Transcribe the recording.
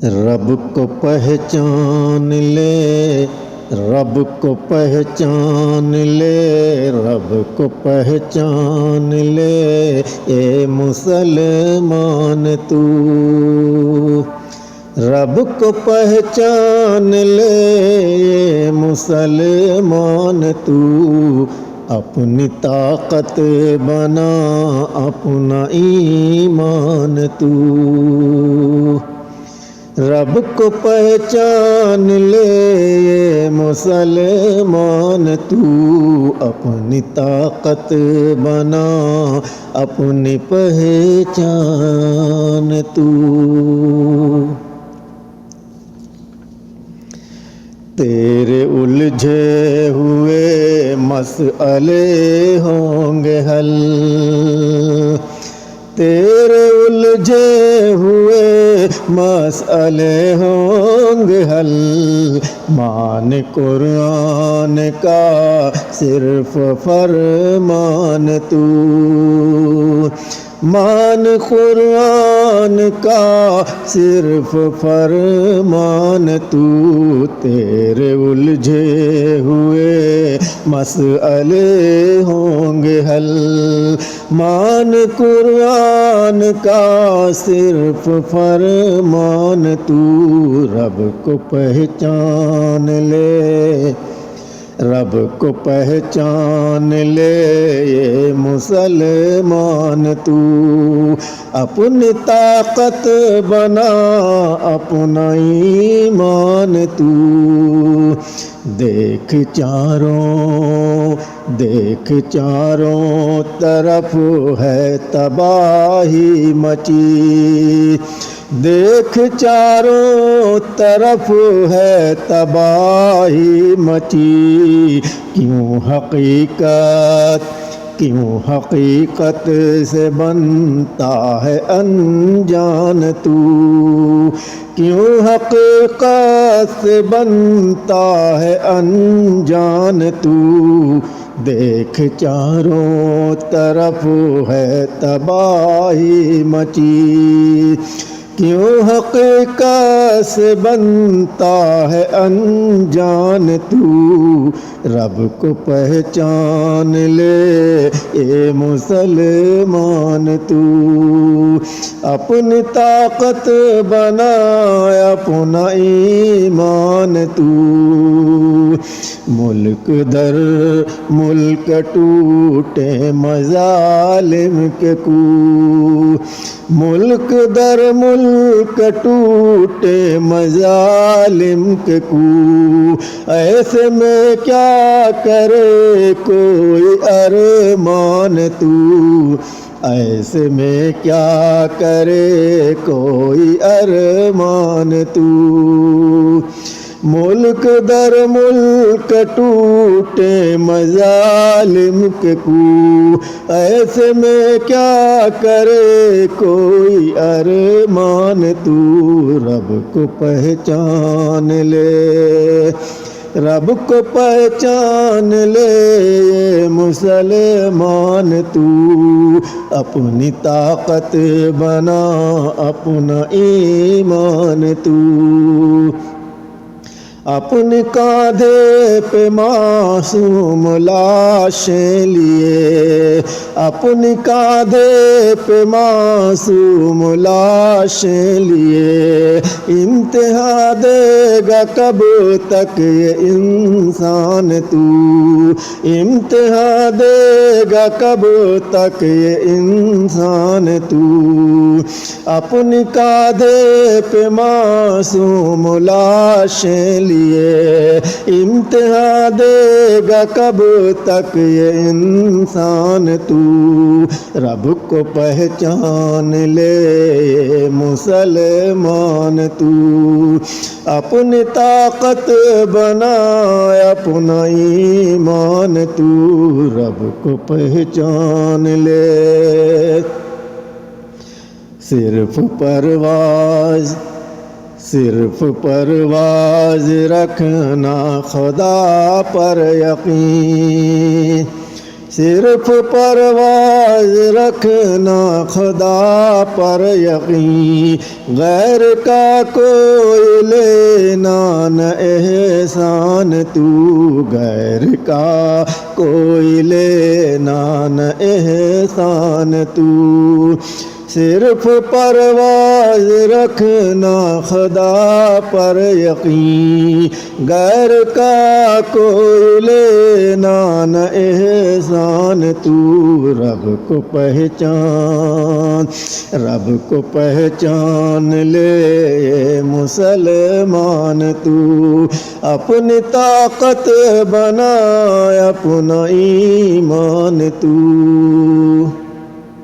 رب کو پہچان لے، رب کو پہچان لے، رب کو پہچان لے، اے مسلمان تو رب کو پہچان لے، اے مسلمان تو اپنی طاقت بنا اپنا ایمان تو رب کو پہچان لے مسلمان تو اپنی طاقت بنا اپنی پہچان تو تیرے الجھے ہوئے مسئلے ہوں گے حل، تیرے الجھے ہوئے مسئلے ہوں گے حل، مان قرآن کا صرف فرمان تو مان قرآن کا صرف فرمان تو تیرے الجھے ہوئے مسئلے ہوں گے حل، مان قرآن کا صرف فرمان تو رب کو پہچان لے، رب کو پہچان لے، یہ مسلمان تو اپنی طاقت بنا اپنا ایمان تو دیکھ چاروں طرف ہے تباہی مچی، دیکھ چاروں طرف ہے تباہی مچی، کیوں حقیقت سے بنتا ہے انجان تو کیوں حقیقت سے بنتا ہے انجان تو دیکھ چاروں طرف ہے تباہی مچی، کیوں حقیقت سے بنتا ہے انجان تو رب کو پہچان لے، اے مسلمان تو اپنی طاقت بنا اپنا ایمان تو ملک در ملک ٹوٹے مظالم کے کو، ملک در ملک ٹوٹے مظالم کے کو، ایسے میں کیا کرے کوئی ارمان تو ایسے میں کیا کرے کوئی ارمان تو ملک در ملک ٹوٹے مظالم کے کو، ایسے میں کیا کرے کوئی ارمان تو رب کو پہچان لے، رب کو پہچان لے مسلمان تو اپنی طاقت بنا اپنا ایمان تو اپنے کاندھے پہ معصوم لاشیں لیے، اپنے کاندھے پہ معصوم لاشیں لیے، انتہا دے گا کب تک یہ انسان تو انتہا دے گا کب تک یہ انسان تو اپنے کاندھے پہ معصوم لاشیں لیے، انتہا دے گا کب تک یہ انسان تو رب کو پہچان لے مسلمان تو اپنی طاقت بنا اپنا ایمان تو رب کو پہچان لے، صرف پرواز رکھنا خدا پر یقین، صرف پرواز رکھنا خدا پر یقین، غیر کا کوئی لینا نہ احسان تو، غیر کا کوئی لینا نہ احسان تو، صرف پرواز رکھنا خدا پر یقین، غیر کا کوئی لینا نہ احسان تو، رب کو پہچان، رب کو پہچان لے مسلمان تو، اپنی طاقت بنا اپنا ایمان تو۔